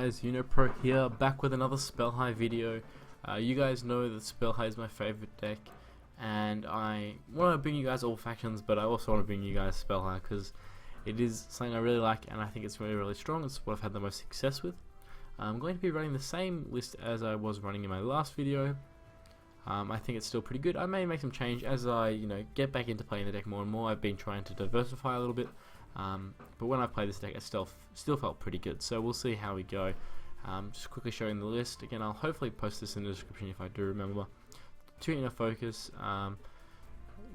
guys, UnoPro here, back with another Spellhai video. You guys know that Spellhai is my favorite deck, and I want to bring you guys all factions, but I also want to bring you guys Spellhai because it is something I really like, and I think it's really strong. It's what I've had the most success with. I'm going to be running the same list as I was running in my last video. I think it's still pretty good. I may make some change as I get back into playing the deck more and more. I've been trying to diversify a little bit. But when I played this deck, it still felt pretty good, so we'll see how we go. Just quickly showing the list again. I'll hopefully post this in the description if I do remember. 2 inner focus.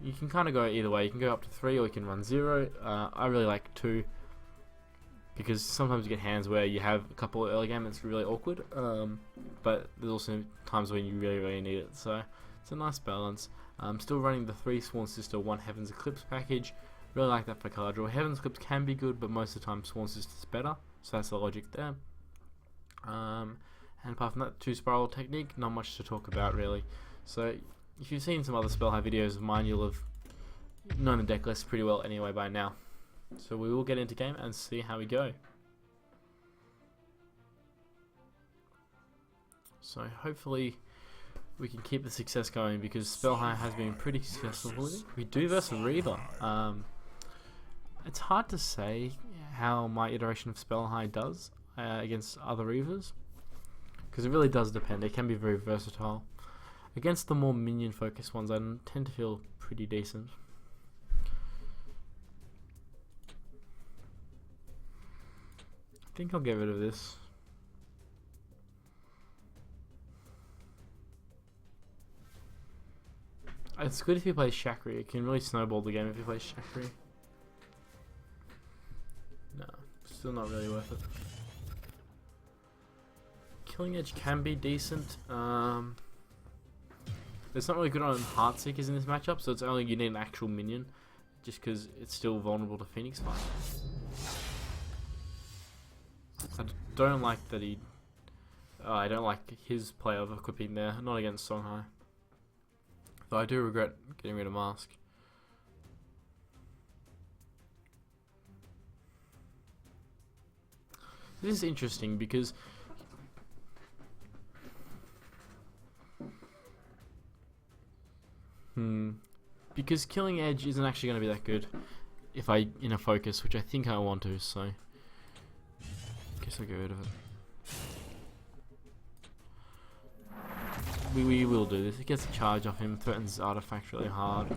You can kind of go either way. You can go up to 3 or you can run 0. I really like 2 because sometimes you get hands where you have a couple of early game that's really awkward, but there's also times when you really need it, so it's a nice balance. I'm still running the 3 Sworn Sister 1 Heaven's Eclipse package. Really like that for card draw. Heaven's Eclipse can be good, but most of the time Sworn Sister is better, so that's the logic there. And apart from that, 2 Spiral Technique, not much to talk about really. So if you've seen some other Spellhai videos of mine, you'll have known the deck list pretty well anyway by now. So we will get into game and see how we go. So hopefully we can keep the success going because Spellhai has been pretty successful with it. We do versus Reva. It's hard to say how my iteration of Spellhai does against other Revas, because it really does depend. They can be very versatile. Against the more minion focused ones, I tend to feel pretty decent. I think I'll get rid of this. It's good if you play Shakri. It can really snowball the game if you play Shakri. No, still not really worth it. Killing Edge can be decent. It's not really good on Heartseekers in this matchup, so it's only you need an actual minion, just because it's still vulnerable to Phoenix Fire. I don't like that he. I don't like his play of equipping there. Not against Songhai. Though I do regret getting rid of Mask. This is interesting because killing Edge isn't actually going to be that good if I inner focus, which I think I want to, so I guess I'll get rid of it. We will do this. It gets a charge off him, threatens his artifact really hard.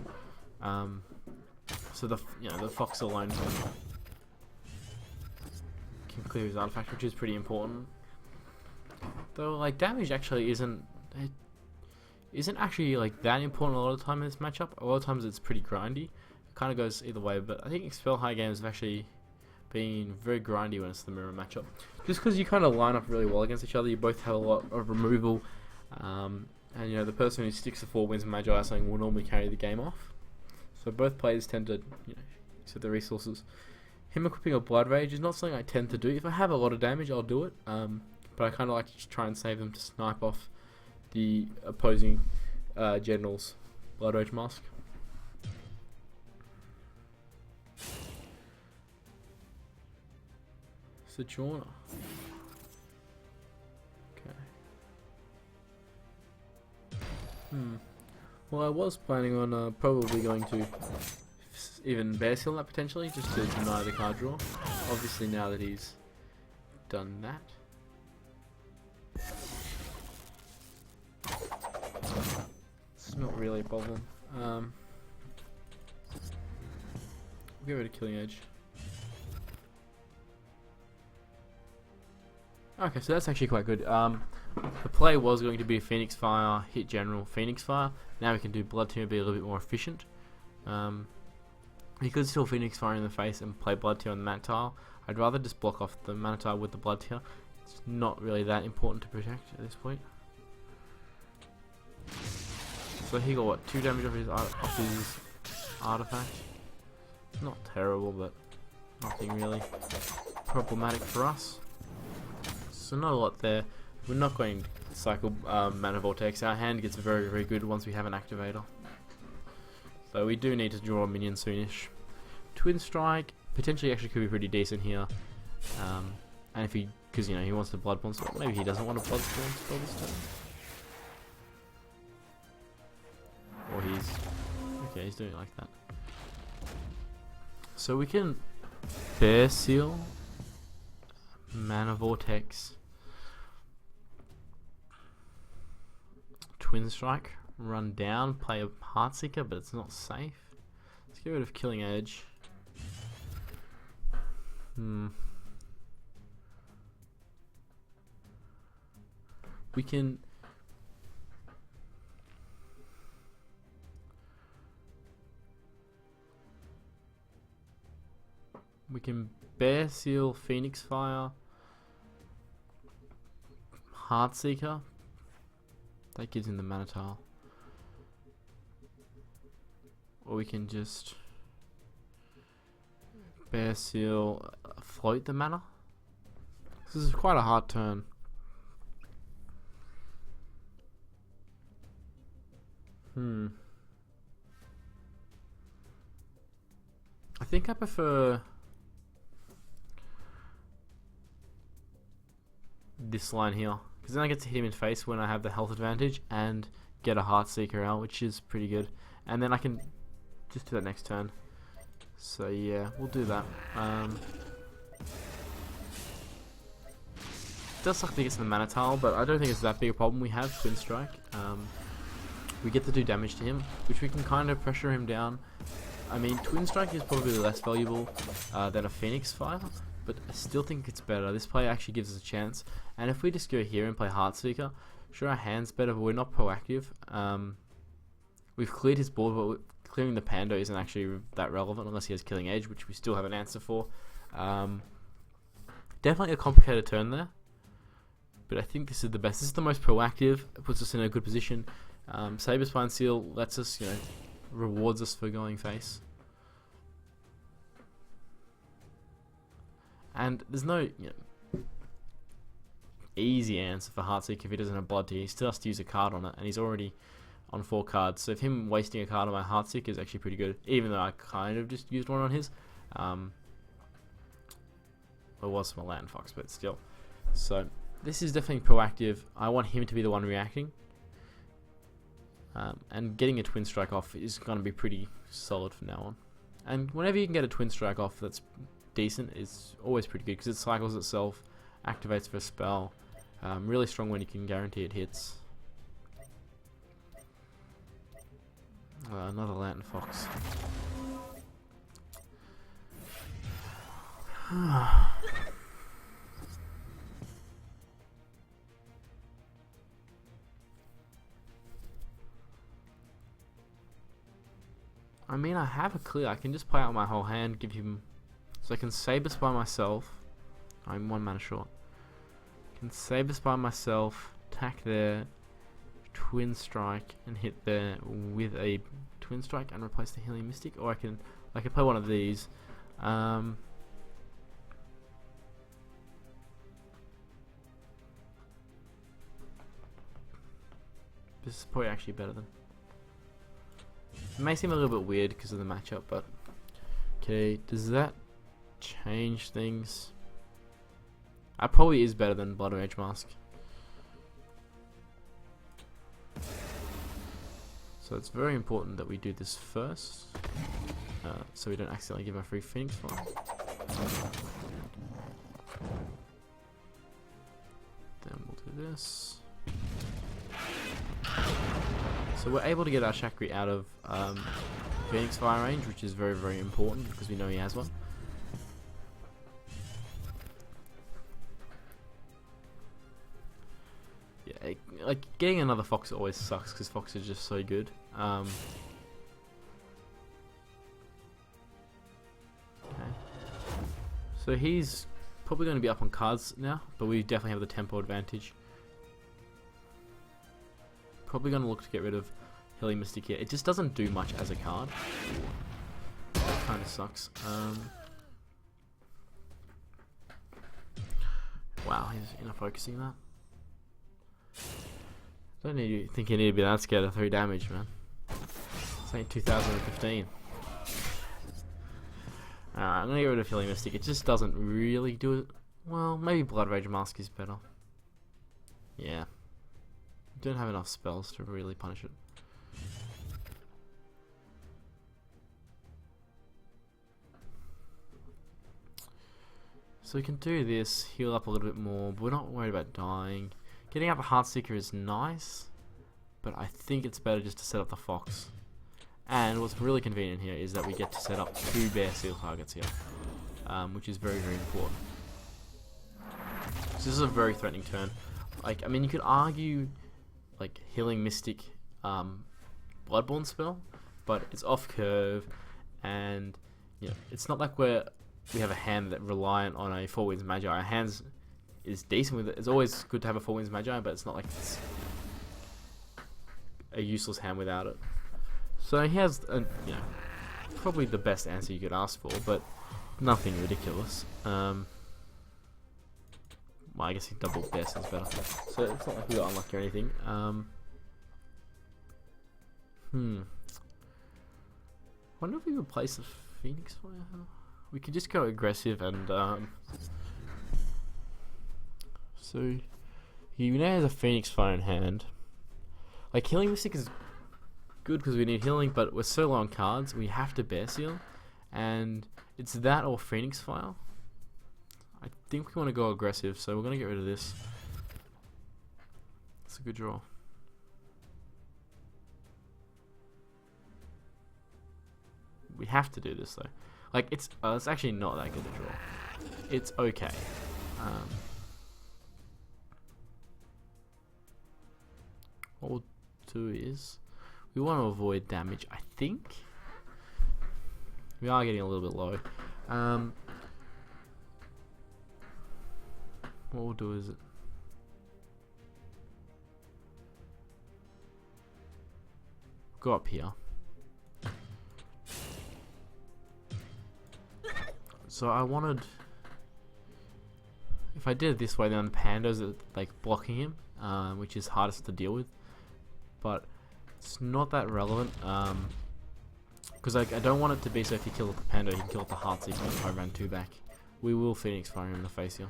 So the Fox alone can clear his artifact, which is pretty important. Though like damage actually isn't actually like that important a lot of the time in this matchup. A lot of times it's pretty grindy. It kind of goes either way, but I think Spellhai games have actually been very grindy when it's the mirror matchup. Just because you kind of line up really well against each other, you both have a lot of removal. And the person who sticks to 4 wins Magi Icing will normally carry the game off. So both players tend to use their resources. Him equipping a Blood Rage is not something I tend to do. If I have a lot of damage, I'll do it. But I kind of like to just try and save them to snipe off the opposing general's Blood Rage Mask. Sojourner. Well, I was planning on probably going to even bear seal that potentially, just to deny the card draw. Obviously, now that he's done that, it's not really a problem. We'll get rid of Killing Edge. Okay, so that's actually quite good. The play was going to be Phoenix Fire, hit General, Phoenix Fire. Now we can do Blood Tear, be a little bit more efficient. You could still Phoenix Fire in the face and play Blood Tear on the mana tile. I'd rather just block off the mana tile with the Blood Tear. It's not really that important to protect at this point. So he got what, 2 damage off his artifact. Not terrible, but nothing really problematic for us. So not a lot there. We're not going to cycle Mana Vortex. Our hand gets very good once we have an activator. So we do need to draw a minion soonish. Twin Strike potentially actually could be pretty decent here. And if he, because you know he wants the Bloodborne spell, maybe he doesn't want a Bloodborne spell this turn. Or he's okay, he's doing it like that. So we can Bear Seal, Mana Vortex, Twin Strike, run down, play a Heartseeker, but it's not safe. Let's get rid of Killing Edge. We can Bear Seal, Phoenix Fire, Heartseeker. That gives him the mana tile. Or we can just Bear Seal, float the mana. This is quite a hard turn. I think I prefer this line here, because then I get to hit him in face when I have the health advantage and get a Heartseeker out, which is pretty good. And then I can just do that next turn. So yeah, we'll do that. Does suck to get the mana tile, but I don't think it's that big a problem. We have Twin Strike. We get to do damage to him, which we can kind of pressure him down. I mean, Twin Strike is probably less valuable than a Phoenix Fire, but I still think it's better. This play actually gives us a chance. And if we just go here and play Heartseeker, sure, our hand's better, but we're not proactive. We've cleared his board, but clearing the Pando isn't actually that relevant unless he has Killing Edge, which we still have an answer for. Definitely a complicated turn there, but I think this is the best. This is the most proactive. It puts us in a good position. Saberspine Seal lets us, you know, rewards us for going face. And there's no, you know, easy answer for Heartseeker if he doesn't have Blood Tea. He still has to use a card on it, and he's already on 4 cards. So if him wasting a card on my Heartseeker is actually pretty good, even though I kind of just used one on his. It was from a Land Fox, but still. So this is definitely proactive. I want him to be the one reacting. And getting a Twin Strike off is going to be pretty solid from now on. And whenever you can get a Twin Strike off that's decent, it's always pretty good because it cycles itself, activates for a spell. Really strong when you can guarantee it hits. Another Lantern Fox. I mean, I have a clear. I can just play out my whole hand, give him... So I can Saberspine myself. I'm 1 mana short. I can Saberspine myself, attack there, Twin Strike, and hit there with a Twin Strike and replace the Healing Mystic. Or I can play one of these. This is probably actually better than... It may seem a little bit weird because of the matchup, but... Okay, does that change things? That probably is better than Blood Rage Mask. So it's very important that we do this first, so we don't accidentally give our free Phoenix Fire. Then we'll do this. So we're able to get our Chakri out of Phoenix Fire range, which is very, very important because we know he has one. Yeah, like getting another Fox always sucks because Fox is just so good. Okay. So he's probably going to be up on cards now, but we definitely have the tempo advantage. Probably going to look to get rid of Healing Mystic here. It just doesn't do much as a card. That kind of sucks. Wow, he's inner focusing that. Don't think you need to be that scared of 3 damage, man. This ain't 2015. Alright, I'm gonna get rid of Healing Mystic. It just doesn't really do Well, maybe Blood Rage Mask is better. Yeah. Don't have enough spells to really punish it. So we can do this, heal up a little bit more, but we're not worried about dying. Getting out the Heartseeker is nice, but I think it's better just to set up the Fox. And what's really convenient here is that we get to set up 2 Bear Seal targets here, which is very, very important. So this is a very threatening turn. Like, I mean, you could argue, like, Healing Mystic Bloodborne spell, but it's off curve, and you know, it's not like we have a hand that reliant on a Four Winds Magi. Our hands is decent with it. It's always good to have a Four Winds Magi, but it's not like it's a useless hand without it. So he has, you know, probably the best answer you could ask for, but nothing ridiculous. Well, I guess he double best is better. So it's not like we got unlucky or anything. Wonder if we replace the Phoenix Fire. We could just go aggressive and so he now has a Phoenix Fire in hand. Like, Healing Mystic is good because we need healing, but we're so low on cards, we have to Bear Seal, and it's that or Phoenix Fire. I think we want to go aggressive, so we're going to get rid of this. It's a good draw. We have to do this though. Like, it's actually not that good a draw. It's okay. What we'll do is we want to avoid damage. I think we are getting a little bit low. What we'll do is go up here. So I wanted, if I did it this way, then the pandas are like blocking him, which is hardest to deal with. But it's not that relevant, because I don't want it to be so if you kill the panda, you can kill the Heartseeker if I ran 2 back. We will Phoenix Fire him in the face here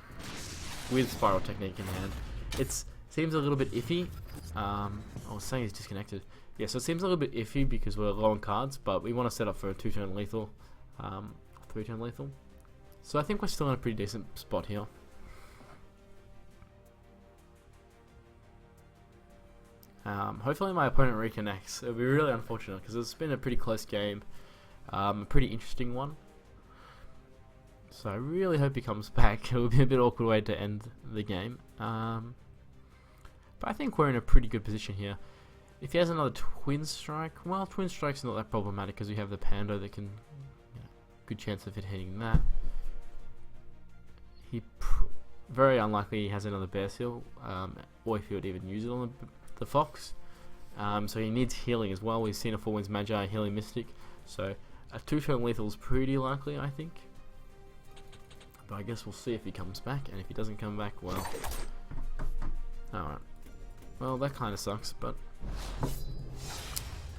with Spiral Technique in hand. It seems a little bit iffy. I was saying he's disconnected. Yeah, so it seems a little bit iffy because we're low on cards, but we want to set up for a 2-turn lethal, 3-turn lethal. So I think we're still in a pretty decent spot here. Hopefully my opponent reconnects. It would be really unfortunate because it's been a pretty close game, a pretty interesting one. So I really hope he comes back. It would be a bit awkward way to end the game. But I think we're in a pretty good position here. If he has another Twin Strike, well, Twin Strike's not that problematic because we have the Pando that can, you know, good chance of it hitting that. Very unlikely he has another Bear Seal, or if he would even use it on the Fox. So he needs healing as well. We've seen a Four Winds Magi, Healing Mystic, so a 2-turn lethal is pretty likely, I think. But I guess we'll see if he comes back, and if he doesn't come back, well, alright. Well, that kind of sucks, but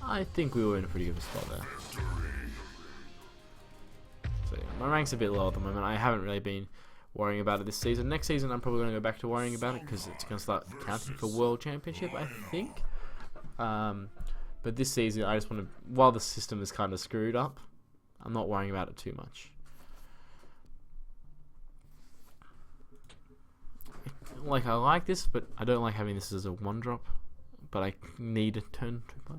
I think we were in a pretty good spot there. So yeah, my rank's a bit low at the moment. I haven't really been worrying about it this season. Next season I'm probably going to go back to worrying about it because it's going to start counting for World Championship, I think. But this season I just want to, while the system is kind of screwed up, I'm not worrying about it too much. Like, I like this, but I don't like having this as a 1-drop, but I need a turn to play.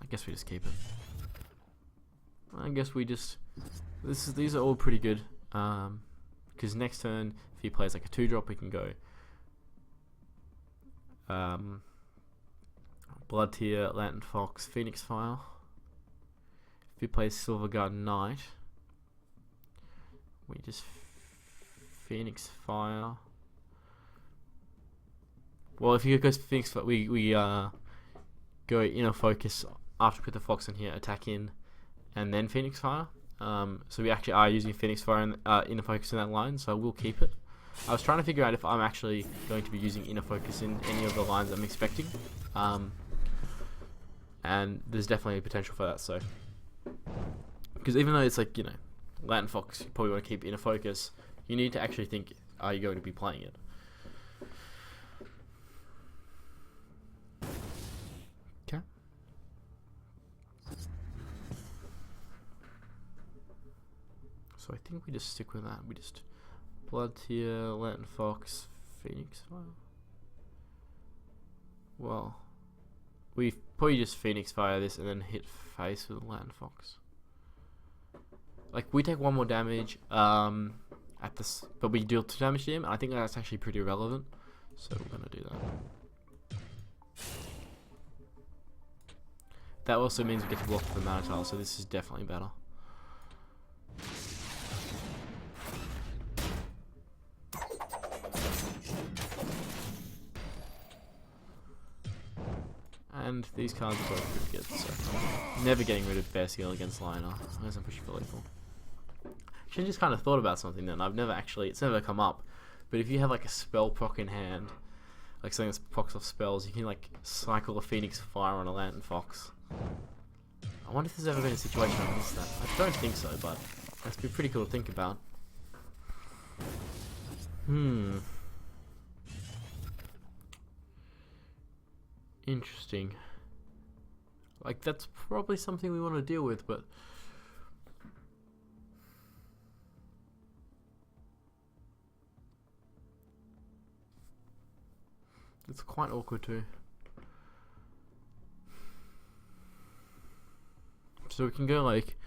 I guess we just keep it. I guess we just, these are all pretty good, because next turn if he plays like a 2-drop we can go Blood Tear, Lantern Fox, Phoenix Fire. If he plays Silver Guard Knight, we just Phoenix Fire. Well, if he goes Phoenix Fire, we go Inner Focus after we put the Fox in here, attack in, and then Phoenix Fire. So we actually are using Phoenix Fire and Inner Focus in that line, so I will keep it. I was trying to figure out if I'm actually going to be using inner focus in any of the lines I'm expecting. And there's definitely a potential for that, so. Because even though it's like, you know, Lantern Fox, you probably want to keep inner focus, you need to actually think, are you going to be playing it? Okay. So I think we just stick with that. We just Blood Tier, Lantern Fox, Phoenix Fire. Well, we probably just Phoenix Fire this and then hit face with Lantern Fox. Like, we take 1 more damage at this, but we deal 2 damage to him. And I think that's actually pretty relevant, so we're gonna do that. That also means we get to block the mana tile, so this is definitely better. And these cards are both pretty good, so never getting rid of Bear Seal against Liner, unless I'm pushing for lethal. Actually, just kind of thought about something then. It's never come up, but if you have like a spell proc in hand, like something that's procs off spells, you can like cycle a Phoenix Fire on a Lantern Fox. I wonder if there's ever been a situation I've missed that. I don't think so, but that's be pretty cool to think about. Interesting. Like, that's probably something we want to deal with, but it's quite awkward too. So we can go like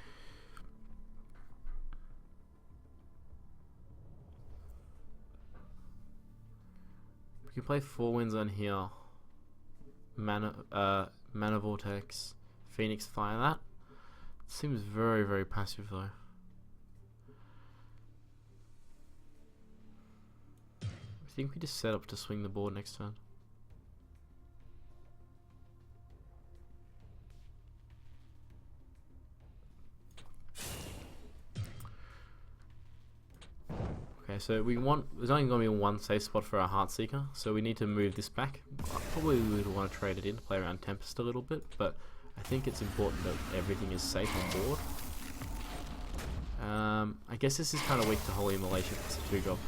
we can play 4 Winds on here. Mana Vortex, Phoenix Fire. That seems very, very passive though. I think we just set up to swing the board next turn. Okay, so there's only going to be 1 safe spot for our Heartseeker, so we need to move this back. Probably we would want to trade it in to play around Tempest a little bit, but I think it's important that everything is safe on board. I guess this is kind of weak to Holy Immolation if it's a 2-drop.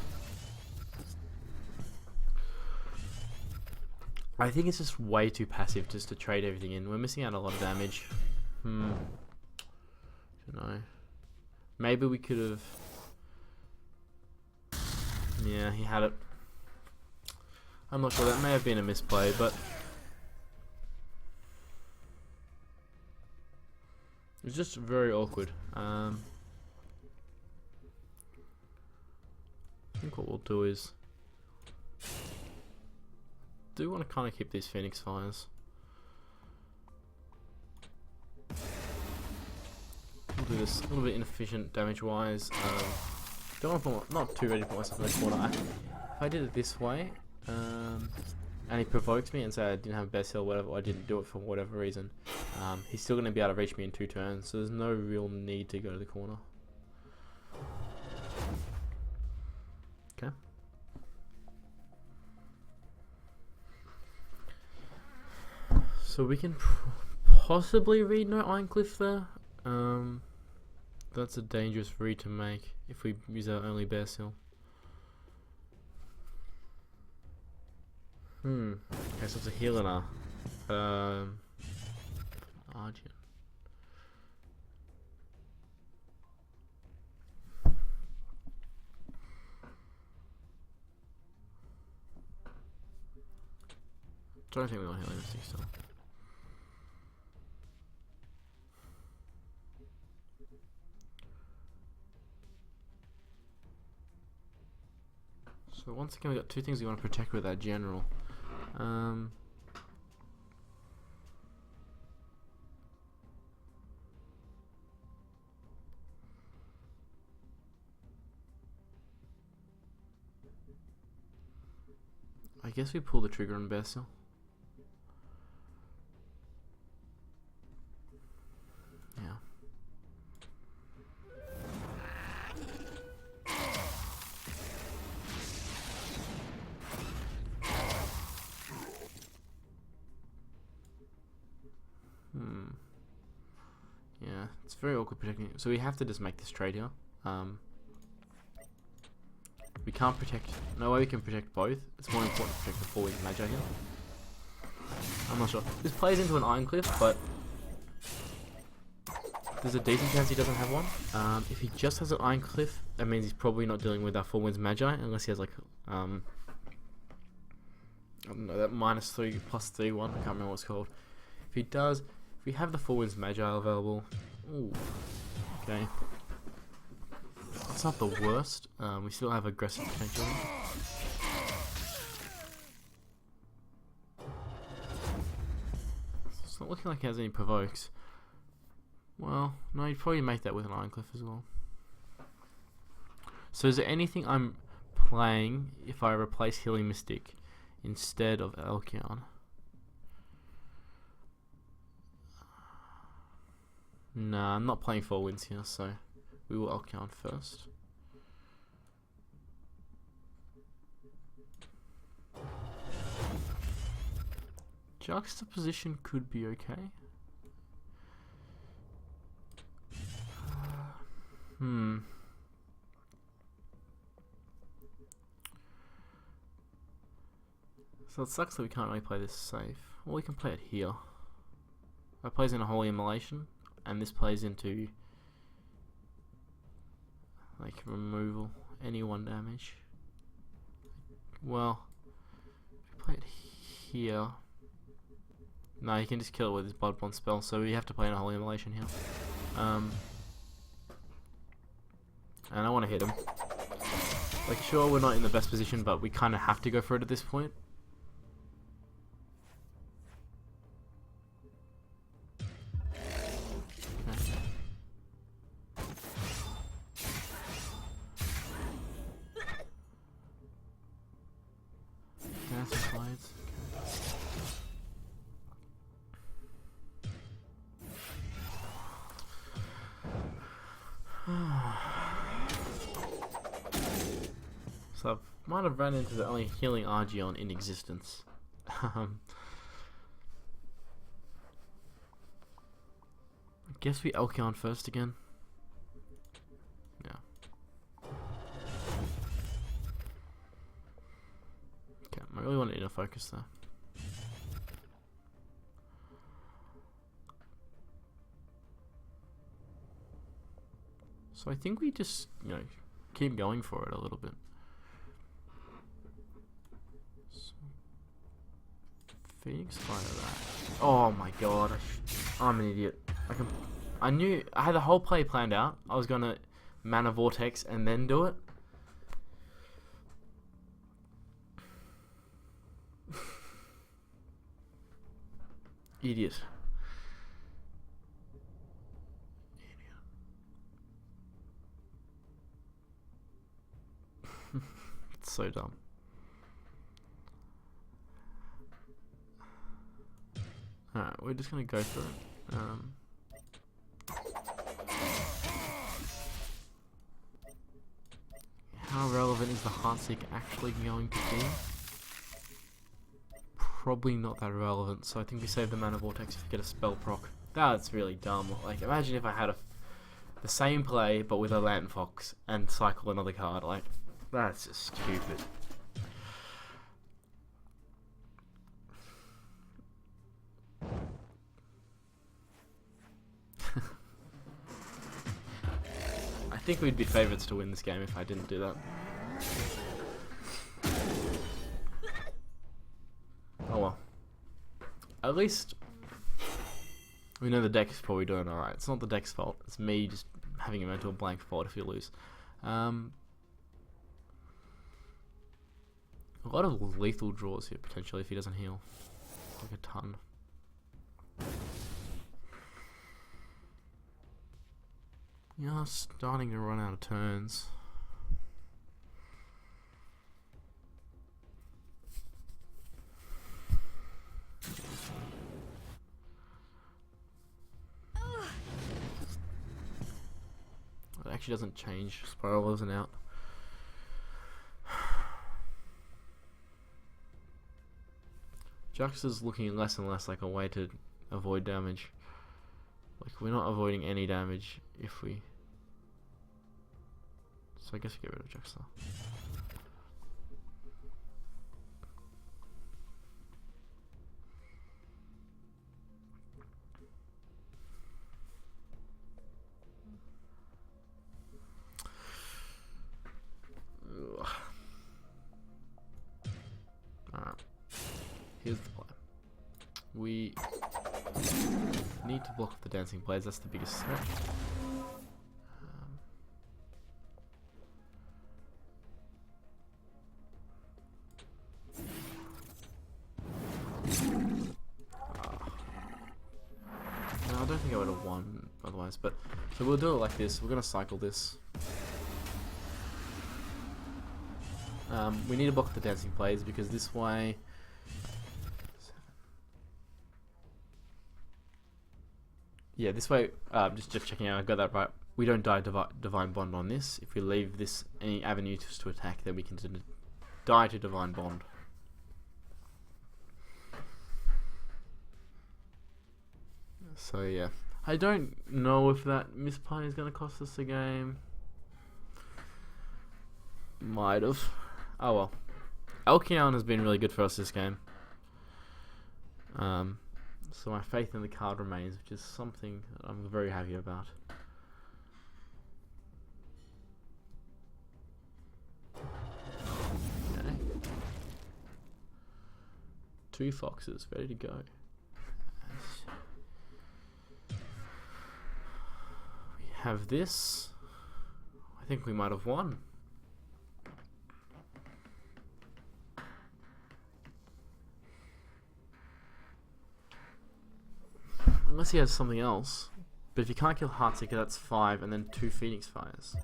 I think it's just way too passive just to trade everything in. We're missing out on a lot of damage. Don't know. Maybe we could have... Yeah, he had it. I'm not sure, that may have been a misplay, but it was just very awkward. I think what we'll do is do want to kind of keep these Phoenix Fires. We'll do this a little bit inefficient damage wise. Don't want to put, not too ready to put myself in the corner. If I did it this way, and he provokes me and say I didn't have best hill, whatever, I didn't do it for whatever reason, he's still going to be able to reach me in 2 turns, so there's no real need to go to the corner. Okay. So we can possibly read no Ironcliff there. That's a dangerous read to make if we use our only Bear Seal. Okay, so it's a healer now. Argent. Don't think we want healing this still. So once again, we've got 2 things we want to protect with our general. I guess we pull the trigger on Bear Seal. Yeah. It's very awkward protecting. So we have to just make this trade here. We can't protect. No way we can protect both. It's more important to protect the 4 wings Magi here. I'm not sure. This plays into an Iron Cliff, but there's a decent chance he doesn't have one. If he just has an Iron Cliff, that means he's probably not dealing with our 4 wings Magi, unless he has like I don't know, that -3 +3 one. I can't remember what it's called. If he does, if we have the 4 wings Magi available, ooh, okay. That's not the worst. We still have aggressive potential. It's not looking like he has any provokes. Well, no, he'd probably make that with an Iron Cliff as well. So is there anything I'm playing if I replace Healing Mystic instead of Elkion? Nah, I'm not playing 4 wins here, so we will Elkion first. Juxtaposition could be okay. So it sucks that we can't really play this safe. Well, we can play it here. That plays in a Holy Immolation, and this plays into like removal, any 1 damage. Well, if we play it here, no, he can just kill it with his Bloodborne spell, so we have to play in a Holy Immolation here. And I want to hit him. Like, sure, we're not in the best position, but we kind of have to go for it at this point. So I might have run into the only healing Argion in existence. I guess we Elkion first again. Yeah. Okay, I really want to inner focus there. So I think we just, you know, keep going for it a little bit. So, Phoenix Fire that. Oh my god, I'm an idiot. I knew, I had the whole play planned out. I was gonna Mana Vortex and then do it. Idiot. It's so dumb. Alright, we're just gonna go for it. How relevant is the Heartseek actually going to be? Probably not that relevant, so I think we save the Mana Vortex to get a spell proc. That's really dumb. Like, imagine if I had the same play but with a Lantern Fox and cycle another card. Like, that's just stupid. I think we'd be favourites to win this game if I didn't do that. Oh well. At least we know the deck is probably doing alright. It's not the deck's fault. It's me just having a mental blank fault if you lose. A lot of lethal draws here potentially if he doesn't heal. Like a ton. Yeah, starting to run out of turns. It actually doesn't change. Spiral isn't out. Jux is looking less and less like a way to avoid damage. Like, we're not avoiding any damage if we... So I guess we get rid of Juxta. Alright. Here's the plan. We need to block the dancing players, that's the biggest threat. No, I don't think I would have won otherwise, but so we'll do it like this. We're gonna cycle this. We need to block the dancing plays because this way. Yeah, this way. Just checking out. I got that right. We don't die divine bond on this. If we leave this any avenue to attack, then we can die to divine bond. So yeah, I don't know if that misplay is going to cost us a game. Might have. Oh well. Elkion has been really good for us this game. So my faith in the card remains, which is something that I'm very happy about. Okay. 2 foxes ready to go. We have this. I think we might have won. Unless he has something else. But if you can't kill Heartseeker, that's 5, and then 2 Phoenix Fires.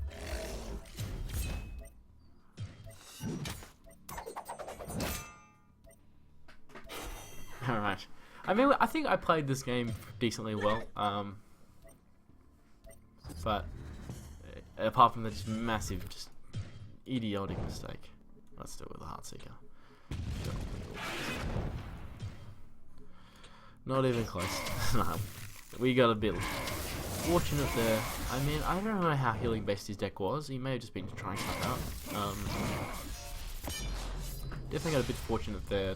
Alright. I mean, I think I played this game decently well. But apart from this massive, just idiotic mistake. Let's do it with the Heartseeker. Not even close. No, we got a bit fortunate there. I mean, I don't know how healing based his deck was. He may have just been trying something out. Definitely got a bit fortunate there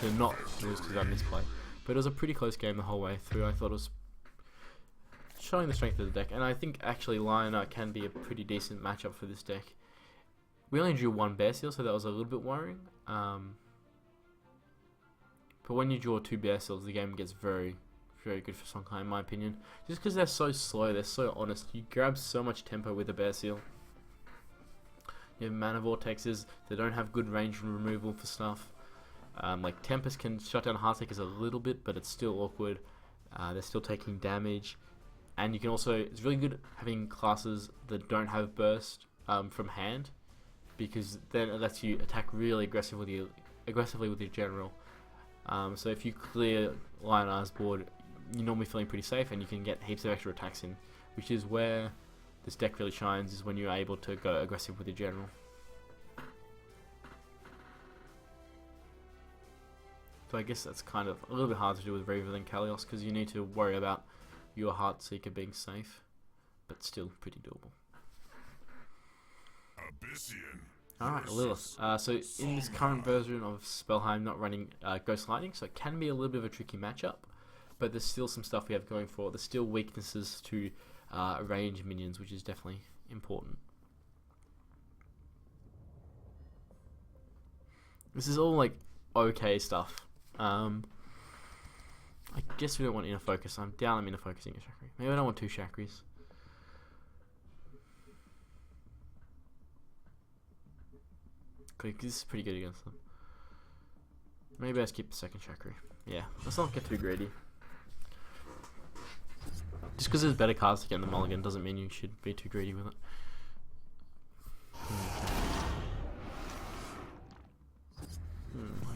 to not lose to that misplay. But it was a pretty close game the whole way through. I thought it was showing the strength of the deck. And I think actually Lionheart can be a pretty decent matchup for this deck. We only drew 1 Bear Seal, so that was a little bit worrying. But when you draw 2 Bear Seals, the game gets very, very good for Songhai, in my opinion. Just because they're so slow, they're so honest. You grab so much tempo with a Bear Seal. You have Mana Vortexes, they don't have good range removal for stuff. Like Tempest can shut down Heartseekers a little bit, but it's still awkward. They're still taking damage. And you can also, it's really good having classes that don't have burst from hand. Because then it lets you attack really aggressively with your general. So if you clear Lionheart's board, you're normally feeling pretty safe and you can get heaps of extra attacks in, which is where this deck really shines, is when you're able to go aggressive with your general. So I guess that's kind of a little bit hard to do with Reva than Kalios, because you need to worry about your Heartseeker being safe, but still pretty doable. Alright, Lilith. So in this current version of Spellhai, I'm not running Ghost Lightning, so it can be a little bit of a tricky matchup, but there's still some stuff we have going for it. There's still weaknesses to range minions, which is definitely important. This is all like okay stuff. I guess we don't want Inner Focus. I'm down on Inner Focusing a Chakri. Maybe I don't want 2 Chakris. This is pretty good against them. Maybe I skip the second Chakri. Yeah, let's not get too greedy. Just because there's better cards to get in the mulligan doesn't mean you should be too greedy with it.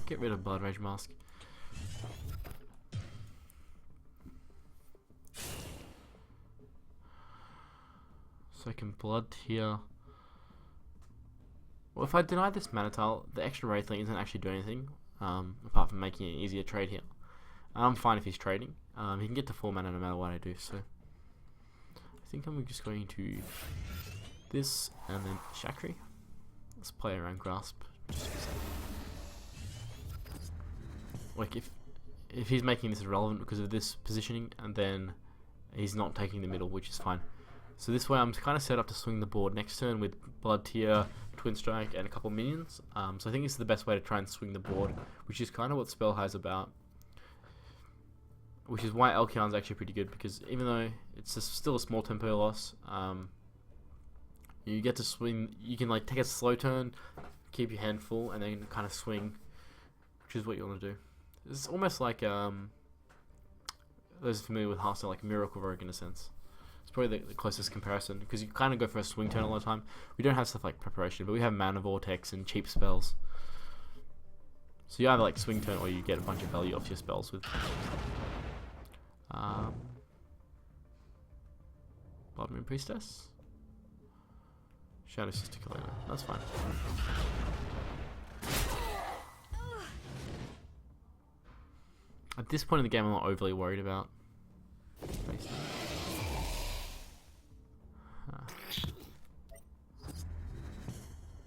Get rid of Blood Rage Mask. So I can Blood here. Well, if I deny this Mana Tile, the extra Wraithling isn't actually doing anything, apart from making it an easier trade here. I'm fine if he's trading. He can get to 4 mana no matter what I do, so I think I'm just going to this and then Chakri. Let's play around Grasp. Just for a second. Like if he's making this irrelevant because of this positioning, and then he's not taking the middle, which is fine. So this way I'm kind of set up to swing the board next turn with Blood Tear, Twin Strike, and a couple minions. So I think this is the best way to try and swing the board, which is kind of what Spellhai is about. Which is why Elkian's actually pretty good, because even though it's still a small tempo loss, you get to swing. You can like take a slow turn, keep your hand full, and then kind of swing, which is what you want to do. It's almost like those familiar with Hearthstone, like Miracle Rogue in a sense. It's probably the closest comparison, because you kind of go for a swing turn all the time. We don't have stuff like Preparation, but we have Mana Vortex and cheap spells. So you either like swing turn or you get a bunch of value off your spells with Blood Moon Priestess, Shadow Sister Kalena. That's fine. At this point in the game, I'm not overly worried about.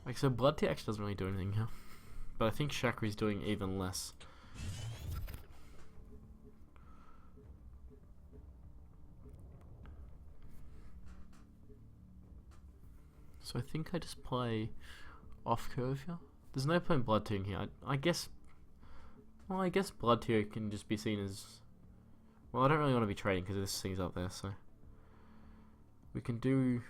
Like, so Blood Tea actually doesn't really do anything here, but I think Chakri's doing even less. So I think I just play off curve here. There's no point in Blood Tearing here. I guess. Well, I guess Blood Tear can just be seen as. Well, I don't really want to be trading because this thing's up there, so we can do.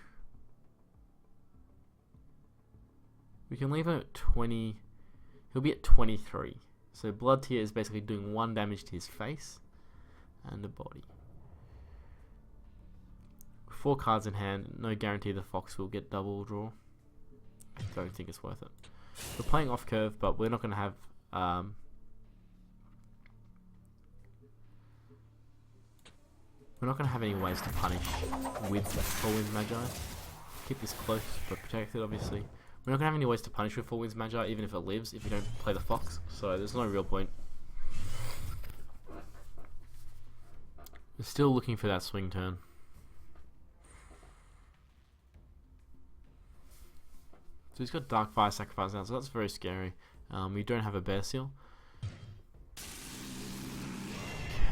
We can leave him at 20. He'll be at 23. So Blood Tear is basically doing 1 damage to his face and the body. 4 cards in hand, no guarantee the Fox will get double draw. I don't think it's worth it. We're playing off curve, but we're not going to have. We're not going to have any ways to punish with Four Winds Magi. Keep this close, but protect it, obviously. We're not going to have any ways to punish with Four Winds Magi, even if it lives, if you don't play the Fox. So there's no real point. We're still looking for that swing turn. So he's got Dark Fire Sacrifice now, so that's very scary. We don't have a Bear Seal.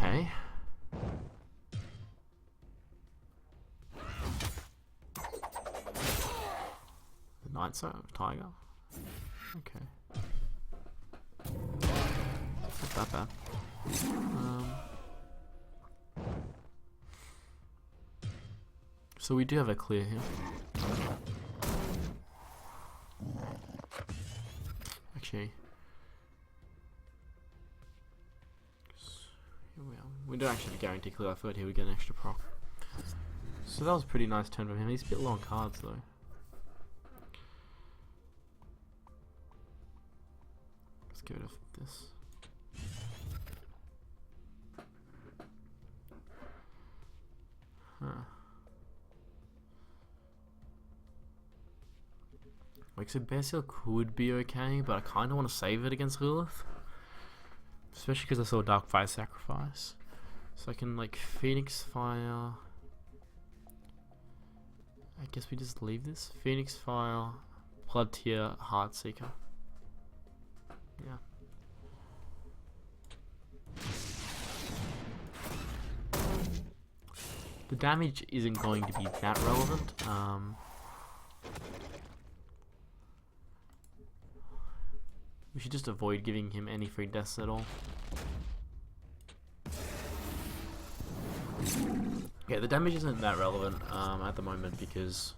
Okay. Night Tiger. Okay. Not that bad. So we do have a clear here. Actually, here we are. We don't actually guarantee clear. I thought here we get an extra proc. So that was a pretty nice turn from him. He's a bit low on cards though. Let's get rid of this. Huh. Like, so Bear Seal could be okay, but I kind of want to save it against Lilith. Especially because I saw Dark Fire Sacrifice. So I can, like, Phoenix Fire. I guess we just leave this. Phoenix Fire, Blood Tear, Heartseeker. Yeah. The damage isn't going to be that relevant. We should just avoid giving him any free deaths at all. Yeah, the damage isn't that relevant at the moment because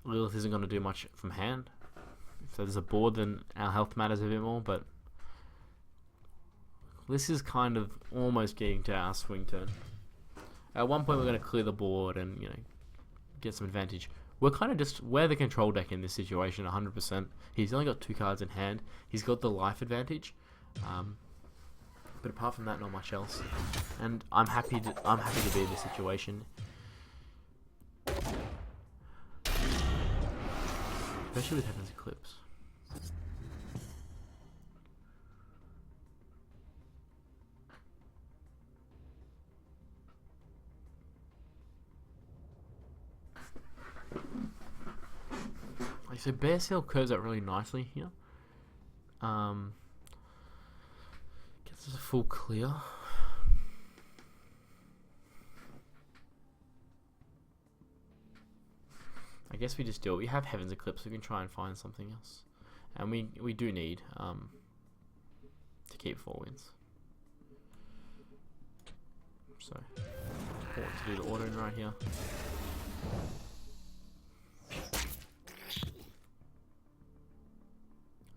Lilith isn't going to do much from hand. If there's a board, then our health matters a bit more, but this is kind of almost getting to our swing turn. At one point we're going to clear the board and, you know, get some advantage. We're the control deck in this situation 100%. He's only got 2 cards in hand. He's got the life advantage. But apart from that, not much else. And I'm happy to be in this situation. Especially with Heaven's Eclipse. Like, so Bear Seal curves out really nicely here. Gets us a full clear. I guess we just do it. We have Heaven's Eclipse, so we can try and find something else. And we do need to keep 4 wins. So, important to do the ordering right here.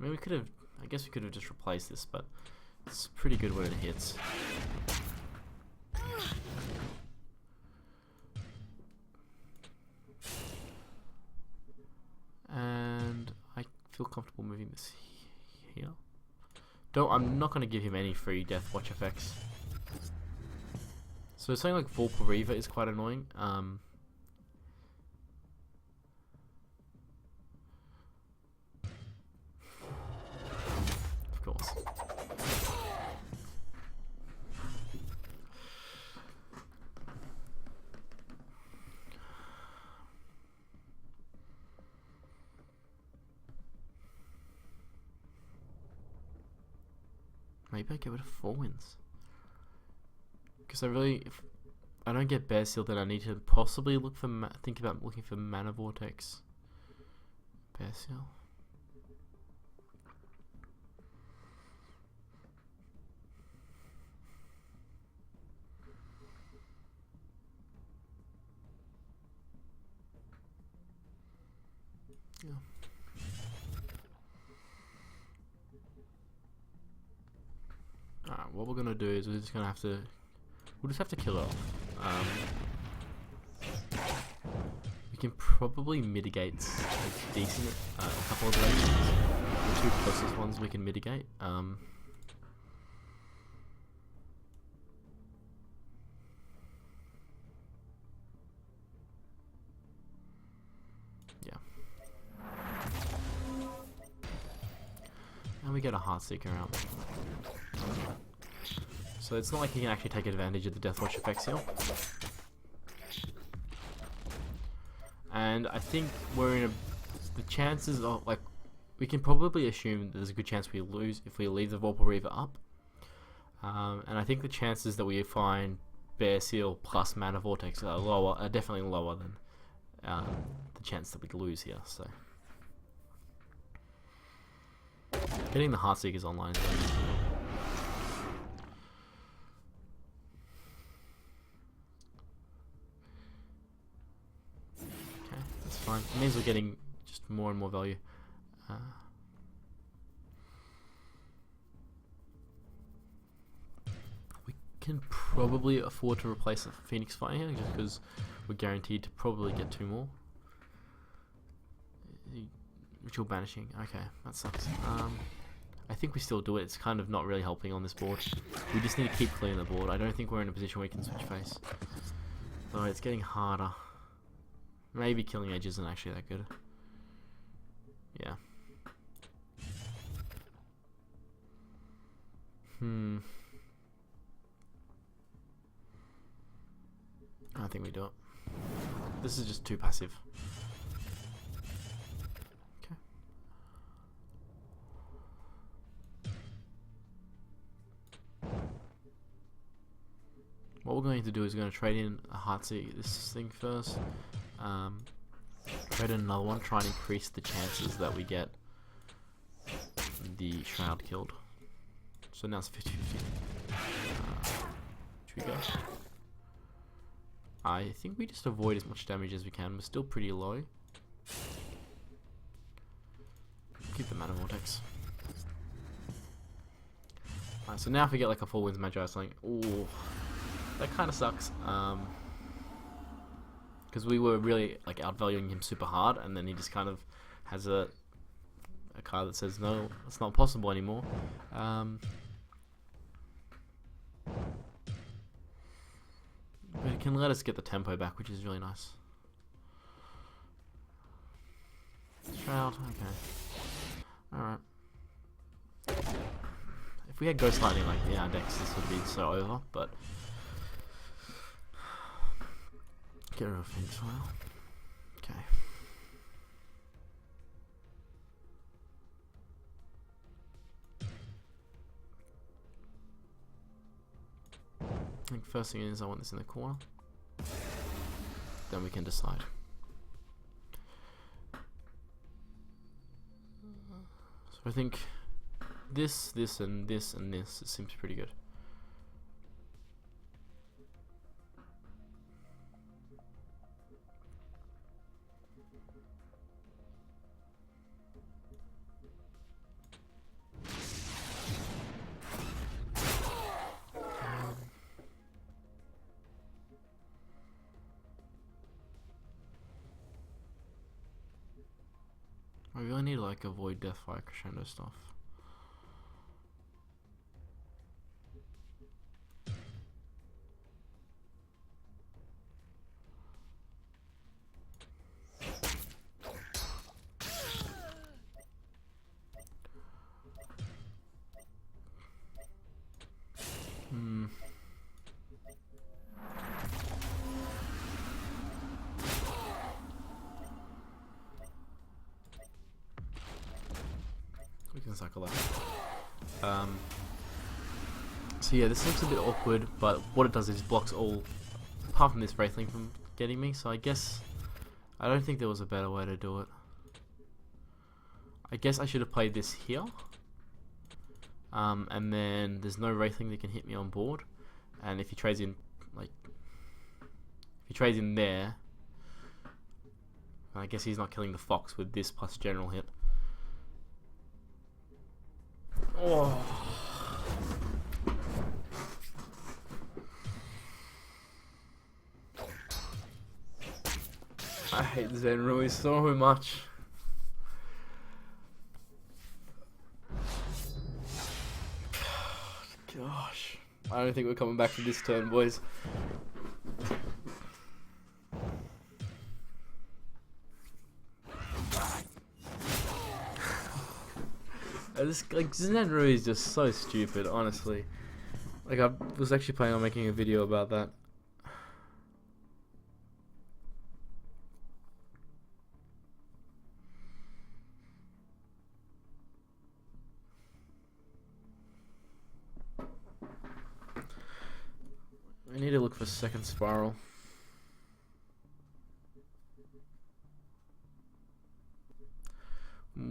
I mean, I guess we could have just replaced this, but it's pretty good when it hits. And I feel comfortable moving this here. I'm not going to give him any free Death Watch effects. So something like Reva is quite annoying. Of course. Maybe I get rid of 4 wins. Because if I don't get Bear Seal, then I need to possibly think about looking for Mana Vortex. Bear Seal. Yeah. Alright, what we're gonna do is we'll just have to kill it off. We can probably mitigate a decent, a couple of the races. The 2 closest ones we can mitigate. Yeah. And we get a Heartseeker out. So it's not like you can actually take advantage of the Death Watch effects here. And I think the chances of, like, we can probably assume there's a good chance we lose if we leave the Reva up. And I think the chances that we find Bear Seal plus Mana Vortex are definitely lower than the chance that we lose here. So getting the Heartseekers online is really cool. Fine. It means we're getting just more and more value. We can probably afford to replace a Phoenix Fire here, just because we're guaranteed to probably get 2 more. Ritual Banishing. Okay, that sucks. I think we still do it. It's kind of not really helping on this board. We just need to keep clearing the board. I don't think we're in a position where we can switch face. Though it's getting harder. Maybe killing Edge isn't actually that good. Yeah. I think we do it. This is just too passive. Okay. What we're going to do is we're going to trade in a Heartseeker, this thing first. Trade in another one, try and increase the chances that we get the Shroud killed. So now it's 50-50. Should we go? I think we just avoid as much damage as we can. We're still pretty low. Keep the Mana Vortex. Alright, so now if we get like a 4 wins Magi or something, ooh, that kind of sucks. Because we were really like outvaluing him super hard, and then he just kind of has a card that says no, it's not possible anymore. But it can let us get the tempo back, which is really nice. Shroud, okay. Alright. If we had Ghost Lightning like in our decks, this would be so over, but get rid of Phoenix Fire. Okay. I think first thing is I want this in the corner. Then we can decide. So I think this, and this, and this, it seems pretty good. I really need like avoid death fire crescendo stuff. We can cycle that. So yeah, this looks a bit awkward, but what it does is blocks all, apart from this Wraithling, from getting me. So I guess I don't think there was a better way to do it. I guess I should have played this here, and then there's no Wraithling that can hit me on board. And if he trades in, like, if he trades in there, I guess he's not killing the fox with this plus general hit. Oh. I hate Zenrui so much. Gosh. I don't think we're coming back from this turn, boys. Like, Zenrui is just so stupid, honestly. Like, I was actually planning on making a video about that. I need to look for second spiral.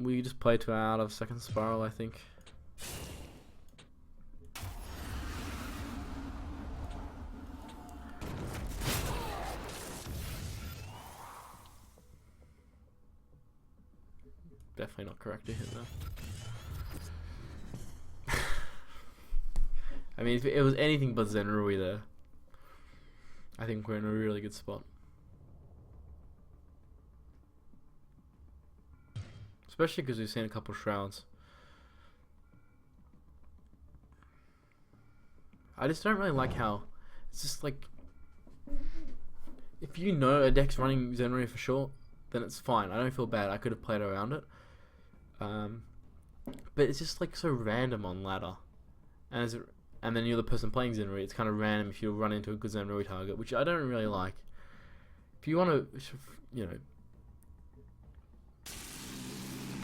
We just play 2 out of second spiral, I think. Definitely not correct to hit that. I mean, if it was anything but Zenrui there, I think we're in a really good spot. Especially because we've seen a couple shrouds. I just don't really like how it's just like, if you know a deck's running Zenrui for sure, then it's fine. I don't feel bad. I could have played around it. But it's just like so random on ladder, and then you're the person playing Zenrui. It's kind of random if you run into a good Zenrui target, which I don't really like. If you want to, you know,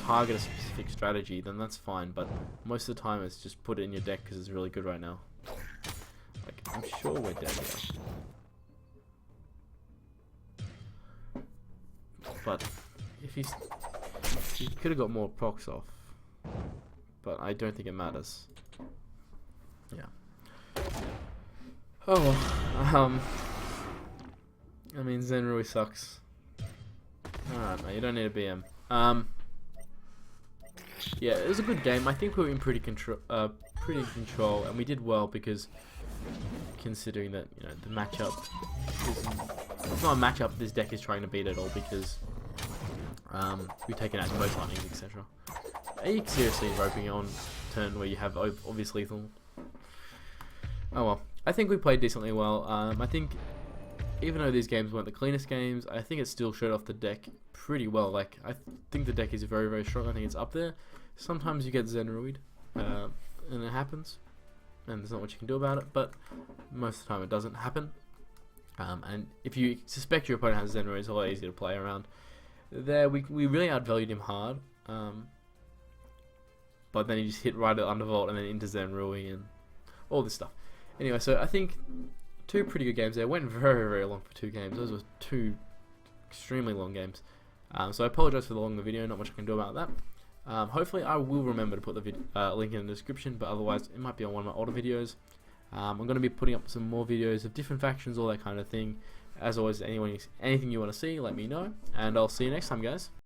target a specific strategy, then that's fine. But most of the time, it's just put it in your deck because it's really good right now. Like, I'm sure we're dead here. But if he could have got more procs off, but I don't think it matters. Yeah. Oh, I mean, Zenrui sucks. Alright, man, you don't need a BM. Yeah, it was a good game. I think we were in pretty in control, and we did well because, considering that, you know, the matchup it's not a matchup this deck is trying to beat at all, because we've taken out most lightnings, etc. Are you seriously roping on turn where you have obvious lethal? Oh well, I think we played decently well. I think even though these games weren't the cleanest games, I think it still showed off the deck pretty well. Like, I think the deck is very, very strong. I think it's up there. Sometimes you get Zenrui'd, and it happens, and there's not much you can do about it, but most of the time it doesn't happen. And if you suspect your opponent has Zenrui, it's a lot easier to play around. There, we really outvalued him hard, but then he just hit right at Undervolt and then into Zenrui and all this stuff. Anyway, so I think two pretty good games there. Went very, very long for 2 games. Those were 2 extremely long games. So I apologize for the longer video. Not much I can do about that. Hopefully I will remember to put the link in the description, but otherwise it might be on one of my older videos. I'm going to be putting up some more videos of different factions, all that kind of thing. As always, anything you want to see, let me know, and I'll see you next time, guys.